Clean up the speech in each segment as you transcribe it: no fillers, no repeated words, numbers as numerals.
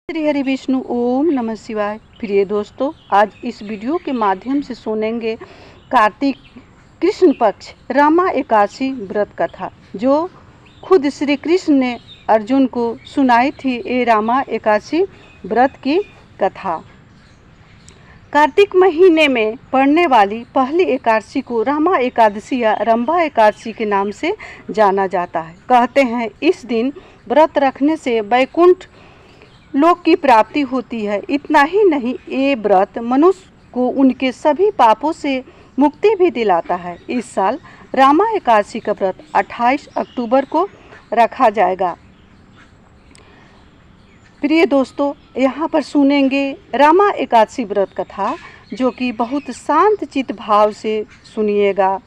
श्री हरि विष्णु ओम नमः शिवाय। प्रिय दोस्तों, आज इस वीडियो के माध्यम से सुनेंगे कार्तिक कृष्ण पक्ष रामा एकादशी व्रत कथा, जो खुद श्री कृष्ण ने अर्जुन को सुनाई थी। ये रामा एकादशी व्रत की कथा कार्तिक महीने में पड़ने वाली पहली एकादशी को रामा एकादशी या रंभा एकादशी के नाम से जाना जाता है। कहते हैं इस दिन व्रत रखने से वैकुंठ लोक की प्राप्ति होती है। इतना ही नहीं, ये व्रत मनुष्य को उनके सभी पापों से मुक्ति भी दिलाता है। इस साल रामा एकादशी का व्रत 28 अक्टूबर को रखा जाएगा। प्रिय दोस्तों, यहाँ पर सुनेंगे रामा एकादशी व्रत कथा, जो कि बहुत शांत चित्त भाव से सुनिएगा।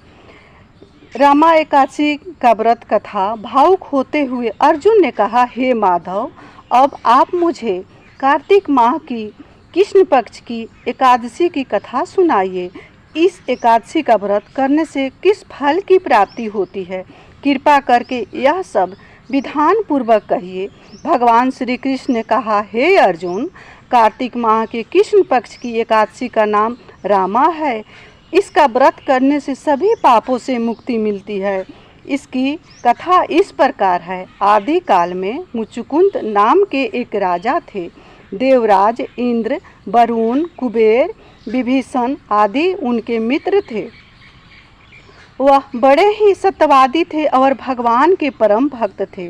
रामा एकादशी का व्रत कथा भावुक होते हुए अर्जुन ने कहा, हे माधव, अब आप मुझे कार्तिक माह की कृष्ण पक्ष की एकादशी की कथा सुनाइए। इस एकादशी का व्रत करने से किस फल की प्राप्ति होती है? कृपा करके यह सब विधान पूर्वक कहिए। भगवान श्री कृष्ण ने कहा, हे अर्जुन, कार्तिक माह के कृष्ण पक्ष की एकादशी का नाम रामा है। इसका व्रत करने से सभी पापों से मुक्ति मिलती है। इसकी कथा इस प्रकार है। आदि काल में मुचुकुंद नाम के एक राजा थे। देवराज इंद्र, वरुण, कुबेर, विभीषण आदि उनके मित्र थे। वह बड़े ही सत्यवादी थे और भगवान के परम भक्त थे।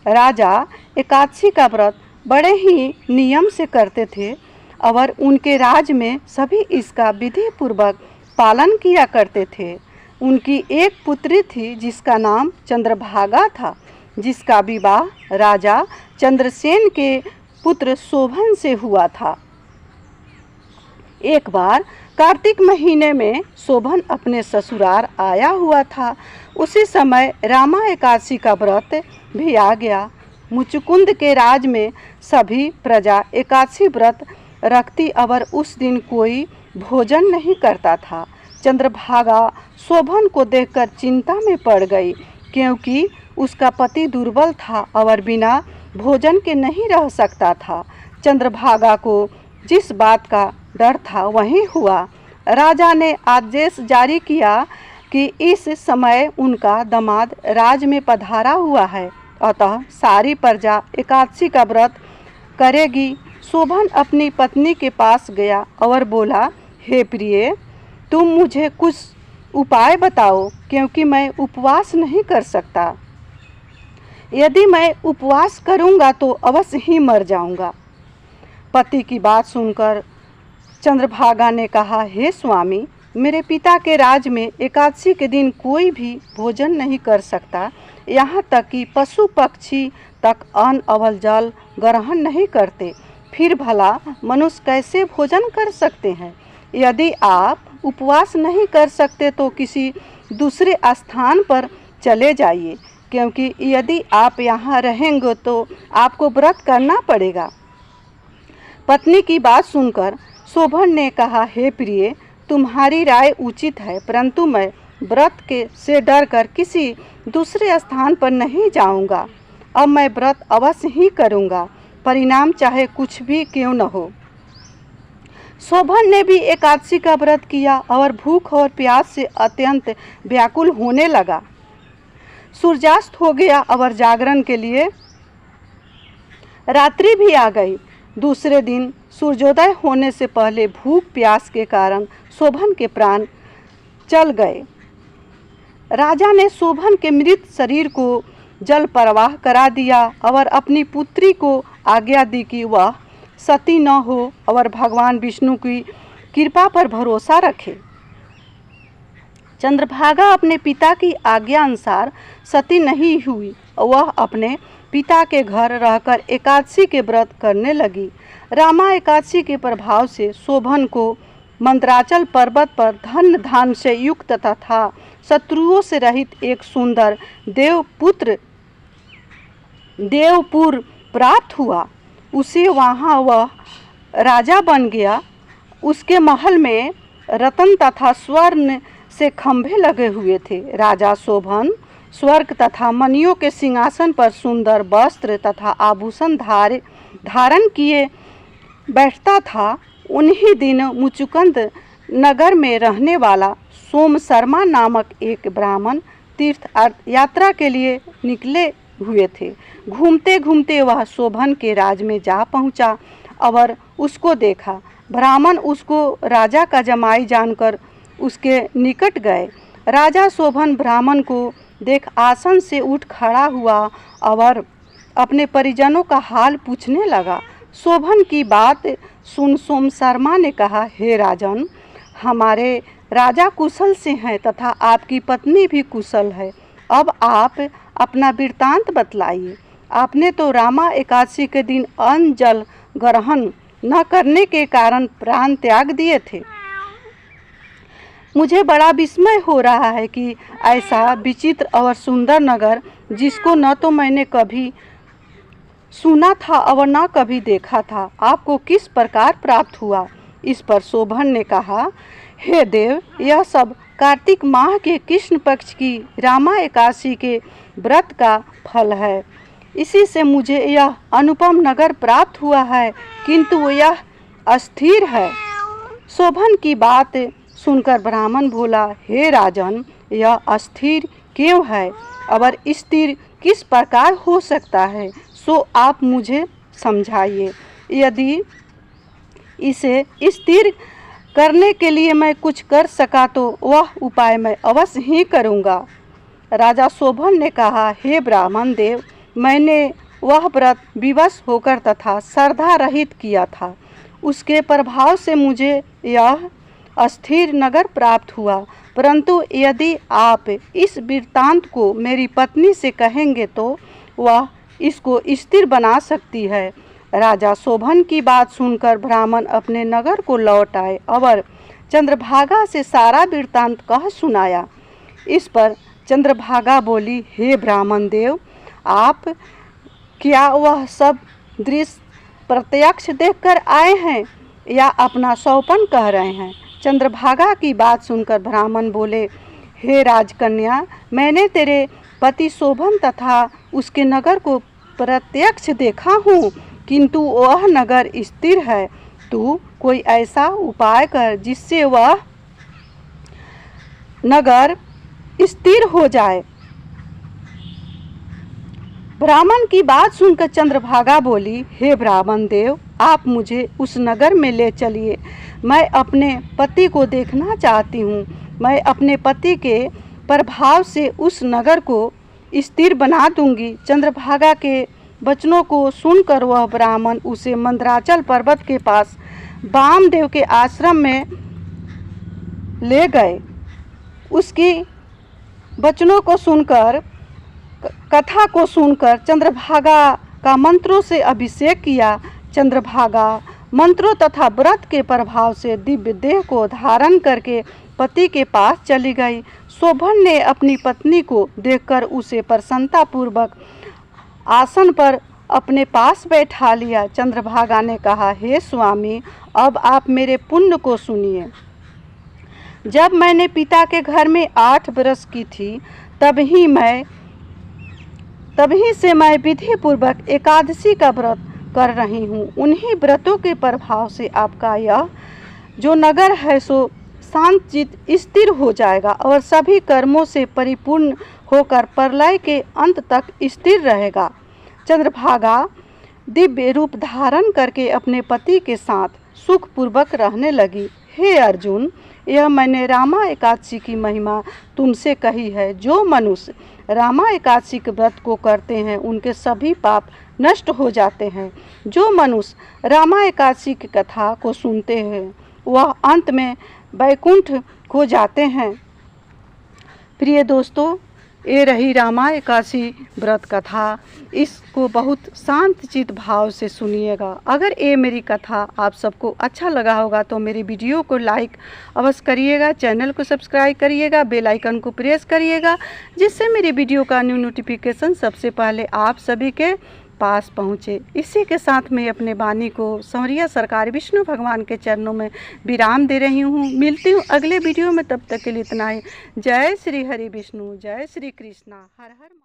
राजा एकादशी का व्रत बड़े ही नियम से करते थे और उनके राज में सभी इसका विधि पूर्वक पालन किया करते थे। उनकी एक पुत्री थी जिसका नाम चंद्रभागा था, जिसका विवाह राजा चंद्रसेन के पुत्र शोभन से हुआ था। एक बार कार्तिक महीने में शोभन अपने ससुराल आया हुआ था। उसी समय रामा एकादशी का व्रत भी आ गया। मुचुकुंद के राज में सभी प्रजा एकादशी व्रत रखती और उस दिन कोई भोजन नहीं करता था। चंद्रभागा शोभन को देखकर चिंता में पड़ गई, क्योंकि उसका पति दुर्बल था और बिना भोजन के नहीं रह सकता था। चंद्रभागा को जिस बात का डर था वही हुआ। राजा ने आदेश जारी किया कि इस समय उनका दामाद राज में पधारा हुआ है, अतः सारी प्रजा एकादशी का व्रत करेगी। शोभन अपनी पत्नी के पास गया और बोला, हे प्रिय, तुम मुझे कुछ उपाय बताओ, क्योंकि मैं उपवास नहीं कर सकता। यदि मैं उपवास करूंगा तो अवश्य ही मर जाऊंगा। पति की बात सुनकर चंद्रभागा ने कहा, हे स्वामी, मेरे पिता के राज में एकादशी के दिन कोई भी भोजन नहीं कर सकता। यहाँ तक कि पशु पक्षी तक अन्न अवल जल ग्रहण नहीं करते। फिर भला मनुष्य कैसे भोजन कर सकते हैं? यदि आप उपवास नहीं कर सकते तो किसी दूसरे स्थान पर चले जाइए, क्योंकि यदि आप यहाँ रहेंगे तो आपको व्रत करना पड़ेगा। पत्नी की बात सुनकर शोभन ने कहा, हे प्रिय, तुम्हारी राय उचित है, परंतु मैं व्रत के से डर कर किसी दूसरे स्थान पर नहीं जाऊँगा। अब मैं व्रत अवश्य ही करूँगा, परिणाम चाहे कुछ भी क्यों न हो। शोभन ने भी एकादशी का व्रत किया और भूख और प्यास से अत्यंत व्याकुल होने लगा। सूर्यास्त हो गया और जागरण के लिए रात्रि भी आ गई। दूसरे दिन सूर्योदय होने से पहले भूख प्यास के कारण शोभन के प्राण चल गए। राजा ने शोभन के मृत शरीर को जल प्रवाह करा दिया और अपनी पुत्री को आज्ञा दी कि वह सती न हो और भगवान विष्णु की कृपा पर भरोसा रखे। चंद्रभागा अपने पिता की आज्ञा अनुसार सती नहीं हुई। वह अपने पिता के घर रहकर एकादशी के व्रत करने लगी। रामा एकादशी के प्रभाव से शोभन को मंदराचल पर्वत पर धन धान से युक्त तथा शत्रुओं से रहित एक सुंदर देवपुर प्राप्त हुआ। उसे वहाँ वह राजा बन गया। उसके महल में रत्न तथा स्वर्ण से खंभे लगे हुए थे। राजा शोभन स्वर्ग तथा मणियों के सिंहासन पर सुंदर वस्त्र तथा आभूषण धारण किए बैठता था, उन्हीं दिन मुचुकुंद नगर में रहने वाला सोम शर्मा नामक एक ब्राह्मण तीर्थ यात्रा के लिए निकले हुए थे। घूमते घूमते वह शोभन के राज में जा पहुंचा और उसको देखा। ब्राह्मण उसको राजा का जमाई जानकर उसके निकट गए। राजा शोभन ब्राह्मण को देख आसन से उठ खड़ा हुआ और अपने परिजनों का हाल पूछने लगा। शोभन की बात सुन सोम शर्मा ने कहा, हे राजन, हमारे राजा कुशल से हैं तथा आपकी पत्नी भी कुशल है। अब आप अपना वृत्तांत बतलाइए। आपने तो रामा एकादशी के दिन अन्न जल ग्रहण न करने के कारण प्राण त्याग दिए थे। मुझे बड़ा विस्मय हो रहा है कि ऐसा विचित्र और सुंदर नगर, जिसको न तो मैंने कभी सुना था और न कभी देखा था, आपको किस प्रकार प्राप्त हुआ। इस पर शोभन ने कहा, हे देव, यह सब कार्तिक माह के कृष्ण पक्ष की रामा एकादशी के व्रत का फल है। इसी से मुझे यह अनुपम नगर प्राप्त हुआ है, किंतु यह अस्थिर है। शोभन की बात सुनकर ब्राह्मण बोला, हे राजन, यह अस्थिर क्यों है और स्थिर किस प्रकार हो सकता है, सो आप मुझे समझाइए। यदि इसे स्थिर करने के लिए मैं कुछ कर सका तो वह उपाय मैं अवश्य ही करूँगा। राजा शोभन ने कहा, हे ब्राह्मण देव, मैंने वह व्रत विवश होकर तथा श्रद्धा रहित किया था। उसके प्रभाव से मुझे यह अस्थिर नगर प्राप्त हुआ, परंतु यदि आप इस वृत्तांत को मेरी पत्नी से कहेंगे तो वह इसको स्थिर बना सकती है। राजा शोभन की बात सुनकर ब्राह्मण अपने नगर को लौट आए और चंद्रभागा से सारा वृत्तांत कह सुनाया। इस पर चंद्रभागा बोली, हे ब्राह्मण देव, आप क्या वह सब दृश्य प्रत्यक्ष देखकर आए हैं या अपना सौपन कह रहे हैं। चंद्रभागा की बात सुनकर ब्राह्मण बोले, हे राजकन्या, मैंने तेरे पति शोभन तथा उसके नगर को प्रत्यक्ष देखा हूँ, किंतु वह नगर स्थिर है। तू कोई ऐसा उपाय कर जिससे वह नगर स्थिर हो जाए। ब्राह्मण की बात सुनकर चंद्रभागा बोली, हे ब्राह्मण देव, आप मुझे उस नगर में ले चलिए। मैं अपने पति को देखना चाहती हूँ। मैं अपने पति के प्रभाव से उस नगर को स्थिर बना दूंगी। चंद्रभागा के वचनों को सुनकर वह ब्राह्मण उसे मंदराचल पर्वत के पास वामदेव के आश्रम में ले गए। उसकी वचनों को सुनकर, कथा को सुनकर चंद्रभागा का मंत्रों से अभिषेक किया। चंद्रभागा मंत्रों तथा व्रत के प्रभाव से दिव्य देह को धारण करके पति के पास चली गई। शोभन ने अपनी पत्नी को देखकर उसे प्रसन्नतापूर्वक आसन पर अपने पास बैठा लिया। चंद्रभागा ने कहा, हे स्वामी, अब आप मेरे पुण्य को सुनिए। जब मैंने पिता के घर में 8 बरस की थी, तभी से मैं विधि पूर्वक एकादशी का व्रत कर रही हूँ। उन्हीं व्रतों के प्रभाव से आपका यह जो नगर है सो शांत चित स्थिर हो जाएगा और सभी कर्मों से परिपूर्ण होकर प्रलय के अंत तक स्थिर रहेगा। चंद्रभागा दिव्य रूप धारण करके अपने पति के साथ सुखपूर्वक रहने लगी। हे अर्जुन, यह मैंने रामा एकादशी की महिमा तुमसे कही है। जो मनुष्य रामा एकादशी के व्रत को करते हैं उनके सभी पाप नष्ट हो जाते हैं। जो मनुष्य रामा एकादशी की कथा को सुनते हैं वह अंत में वैकुंठ को जाते हैं। प्रिय दोस्तों, ये रही रामा एकादशी व्रत कथा। इसको बहुत शांत चित भाव से सुनिएगा। अगर ये मेरी कथा आप सबको अच्छा लगा होगा तो मेरी वीडियो को लाइक अवश्य करिएगा, चैनल को सब्सक्राइब करिएगा, बेल आइकन को प्रेस करिएगा, जिससे मेरी वीडियो का न्यू नोटिफिकेशन सबसे पहले आप सभी के पास पहुँचे। इसी के साथ मैं अपने वाणी को संवरिया सरकार विष्णु भगवान के चरणों में विराम दे रही हूँ। मिलती हूँ अगले वीडियो में, तब तक के लिए इतना ही। जय श्री हरि विष्णु, जय श्री कृष्णा, हर हर।